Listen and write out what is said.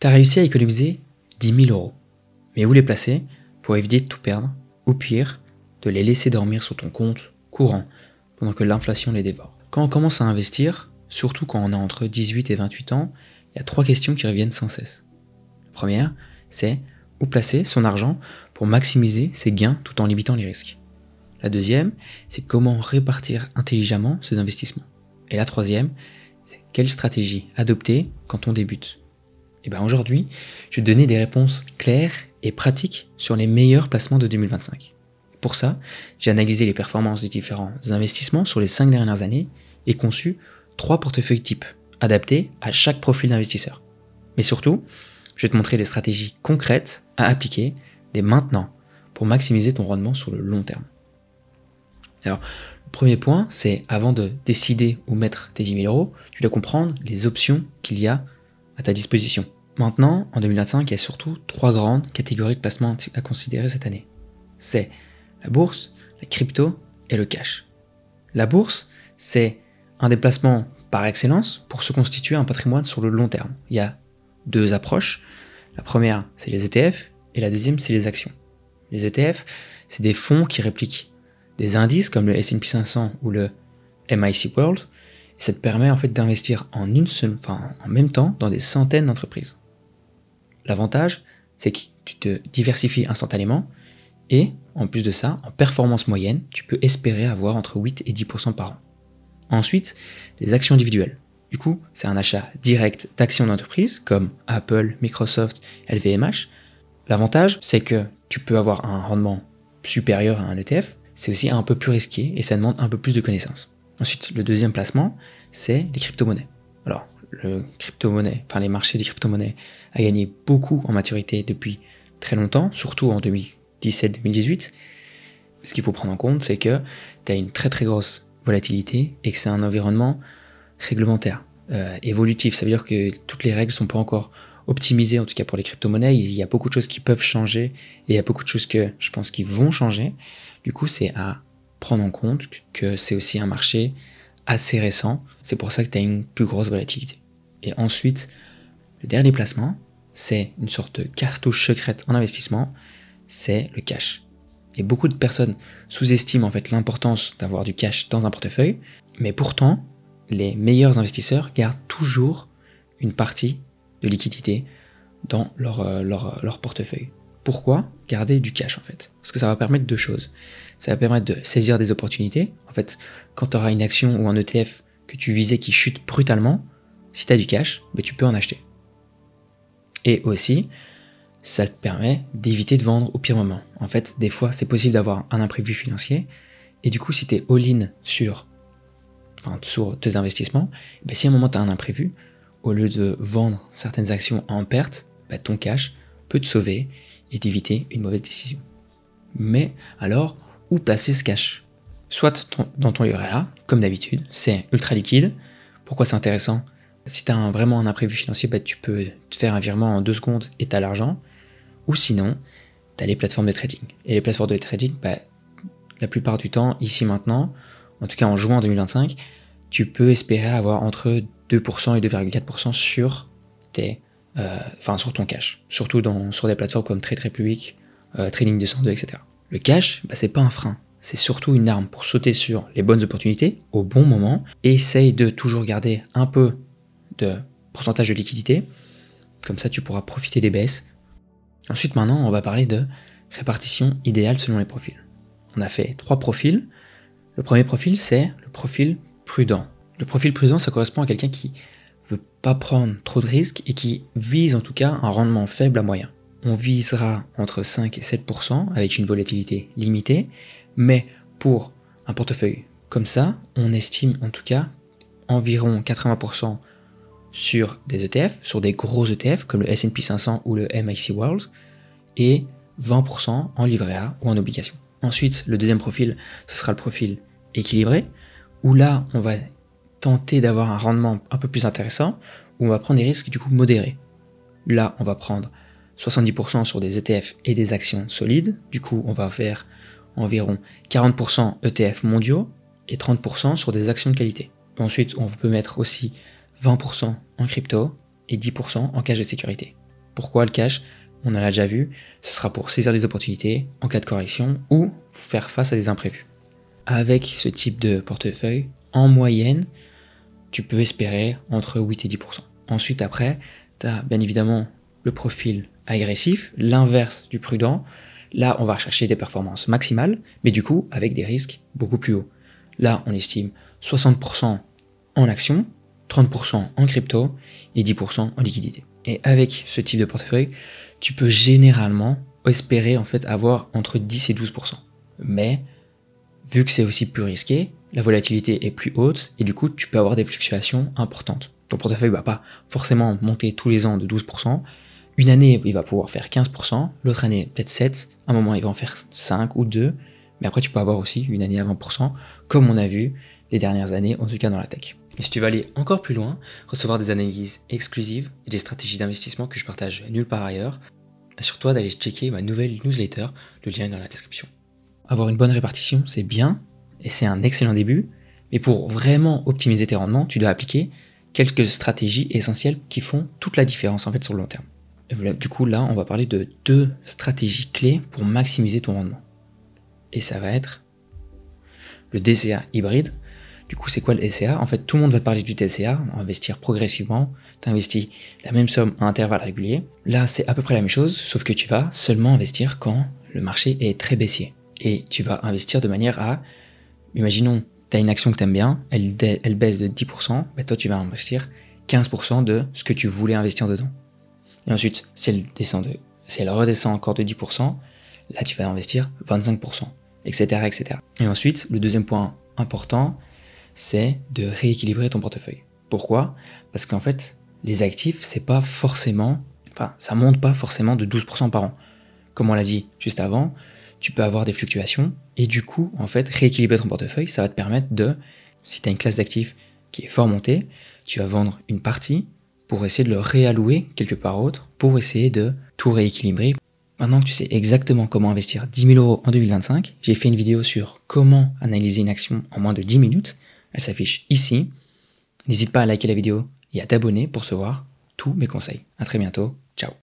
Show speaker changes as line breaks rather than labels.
Tu as réussi à économiser 10 000 €. Mais où les placer pour éviter de tout perdre, ou pire, de les laisser dormir sur ton compte courant pendant que l'inflation les dévore. Quand on commence à investir, surtout quand on a entre 18 et 28 ans, il y a 3 questions qui reviennent sans cesse. La première, c'est où placer son argent pour maximiser ses gains tout en limitant les risques. La deuxième, c'est comment répartir intelligemment ses investissements. Et la troisième, c'est quelle stratégie adopter quand on débute. Et bien aujourd'hui, je vais te donner des réponses claires et pratiques sur les meilleurs placements de 2025. Pour ça, j'ai analysé les performances des différents investissements sur les 5 dernières années et conçu 3 portefeuilles types, adaptés à chaque profil d'investisseur. Mais surtout, je vais te montrer des stratégies concrètes à appliquer dès maintenant pour maximiser ton rendement sur le long terme. Alors, le premier point, c'est avant de décider où mettre tes 10 000 €, tu dois comprendre les options qu'il y a à ta disposition. Maintenant, en 2025, il y a surtout 3 grandes catégories de placements à considérer cette année. C'est la bourse, la crypto et le cash. La bourse, c'est un des placements par excellence pour se constituer un patrimoine sur le long terme. Il y a 2 approches. La première, c'est les ETF et la deuxième, c'est les actions. Les ETF, c'est des fonds qui répliquent des indices comme le S&P 500 ou le MIC World. Et ça te permet en fait d'investir en même temps dans des centaines d'entreprises. L'avantage, c'est que tu te diversifies instantanément et en plus de ça, en performance moyenne, tu peux espérer avoir entre 8 et 10% par an. Ensuite, les actions individuelles. Du coup, c'est un achat direct d'actions d'entreprise comme Apple, Microsoft, LVMH. L'avantage, c'est que tu peux avoir un rendement supérieur à un ETF. C'est aussi un peu plus risqué et ça demande un peu plus de connaissances. Ensuite, le deuxième placement, c'est les crypto-monnaies. Alors, les marchés des crypto-monnaies a gagné beaucoup en maturité depuis très longtemps, surtout en 2017-2018. Ce qu'il faut prendre en compte, c'est que tu as une très très grosse volatilité et que c'est un environnement réglementaire, évolutif. Ça veut dire que toutes les règles ne sont pas encore optimisées, en tout cas pour les crypto-monnaies. Il y a beaucoup de choses qui peuvent changer et il y a beaucoup de choses que je pense qui vont changer. Du coup, c'est à prendre en compte que c'est aussi un marché assez récent. C'est pour ça que tu as une plus grosse volatilité. Et ensuite, le dernier placement, c'est une sorte de cartouche secrète en investissement, c'est le cash. Et beaucoup de personnes sous-estiment en fait l'importance d'avoir du cash dans un portefeuille, mais pourtant, les meilleurs investisseurs gardent toujours une partie de liquidité dans leur portefeuille. Pourquoi garder du cash en fait? Parce que ça va permettre 2 choses. Ça va permettre de saisir des opportunités. En fait, quand tu auras une action ou un ETF que tu visais qui chute brutalement, si tu as du cash, tu peux en acheter. Et aussi, ça te permet d'éviter de vendre au pire moment. En fait, des fois, c'est possible d'avoir un imprévu financier. Et du coup, si tu es all-in sur tes investissements, si à un moment tu as un imprévu, au lieu de vendre certaines actions en perte, ton cash peut te sauver et t'éviter une mauvaise décision. Mais alors, où placer ce cash? Soit dans ton livret A, comme d'habitude, c'est ultra liquide. Pourquoi c'est intéressant? Si tu as vraiment un imprévu financier, tu peux te faire un virement en 2 secondes et tu as l'argent. Ou sinon, tu as les plateformes de trading. Et les plateformes de trading, la plupart du temps, ici maintenant, en tout cas en juin 2025, tu peux espérer avoir entre 2% et 2,4% sur ton cash. Surtout sur des plateformes comme Trade Republic, Trading 202, etc. Le cash, c'est pas un frein. C'est surtout une arme pour sauter sur les bonnes opportunités au bon moment. Essaye de toujours garder un peu de pourcentage de liquidité. Comme ça, tu pourras profiter des baisses. Ensuite, maintenant, on va parler de répartition idéale selon les profils. On a fait 3 profils. Le premier profil, c'est le profil prudent. Le profil prudent, ça correspond à quelqu'un qui veut pas prendre trop de risques et qui vise en tout cas un rendement faible à moyen. On visera entre 5 et 7% avec une volatilité limitée, mais pour un portefeuille comme ça, on estime en tout cas environ 80% sur des ETF, sur des gros ETF comme le S&P 500 ou le MIC World, et 20% en livret A ou en obligation. Ensuite, le deuxième profil, ce sera le profil équilibré, où là, on va tenter d'avoir un rendement un peu plus intéressant, où on va prendre des risques du coup modérés. Là, on va prendre 70% sur des ETF et des actions solides, du coup, on va faire environ 40% ETF mondiaux et 30% sur des actions de qualité. Ensuite, on peut mettre aussi 20% en crypto et 10% en cash de sécurité. Pourquoi le cash? On en a déjà vu, ce sera pour saisir les opportunités en cas de correction ou faire face à des imprévus. Avec ce type de portefeuille, en moyenne, tu peux espérer entre 8 et 10%. Ensuite, après, tu as bien évidemment le profil agressif, l'inverse du prudent. Là, on va rechercher des performances maximales, mais du coup, avec des risques beaucoup plus hauts. Là, on estime 60% en actions, 30% en crypto et 10% en liquidité. Et avec ce type de portefeuille, tu peux généralement espérer en fait avoir entre 10 et 12%. Mais vu que c'est aussi plus risqué, la volatilité est plus haute et du coup, tu peux avoir des fluctuations importantes. Ton portefeuille ne va pas forcément monter tous les ans de 12%. Une année, il va pouvoir faire 15%, l'autre année, peut-être 7%, à un moment, il va en faire 5 ou 2%, mais après, tu peux avoir aussi une année à 20%, comme on a vu les dernières années, en tout cas dans la tech. Et si tu veux aller encore plus loin, recevoir des analyses exclusives et des stratégies d'investissement que je partage nulle part ailleurs, assure-toi d'aller checker ma nouvelle newsletter, le lien est dans la description. Avoir une bonne répartition, c'est bien, et c'est un excellent début, mais pour vraiment optimiser tes rendements, tu dois appliquer quelques stratégies essentielles qui font toute la différence en fait sur le long terme. Et voilà, du coup là, on va parler de 2 stratégies clés pour maximiser ton rendement. Et ça va être le DCA hybride. Du coup, c'est quoi le DCA? En fait, tout le monde va parler du DCA, investir progressivement. Tu investis la même somme à intervalles réguliers. Là, c'est à peu près la même chose, sauf que tu vas seulement investir quand le marché est très baissier. Et tu vas investir de manière à, imaginons, tu as une action que tu aimes bien, elle baisse de 10%, bah toi tu vas investir 15% de ce que tu voulais investir dedans. Et ensuite, si elle redescend encore de 10%, là tu vas investir 25%, etc., etc. Et ensuite, le deuxième point important, c'est de rééquilibrer ton portefeuille. Pourquoi? Parce qu'en fait, les actifs, ça monte pas forcément de 12% par an. Comme on l'a dit juste avant, tu peux avoir des fluctuations et du coup, en fait, rééquilibrer ton portefeuille, ça va te permettre si tu as une classe d'actifs qui est fort montée, tu vas vendre une partie pour essayer de le réallouer quelque part autre, pour essayer de tout rééquilibrer. Maintenant que tu sais exactement comment investir 10 000 euros en 2025, j'ai fait une vidéo sur comment analyser une action en moins de 10 minutes. Elle s'affiche ici. N'hésite pas à liker la vidéo et à t'abonner pour recevoir tous mes conseils. À très bientôt. Ciao.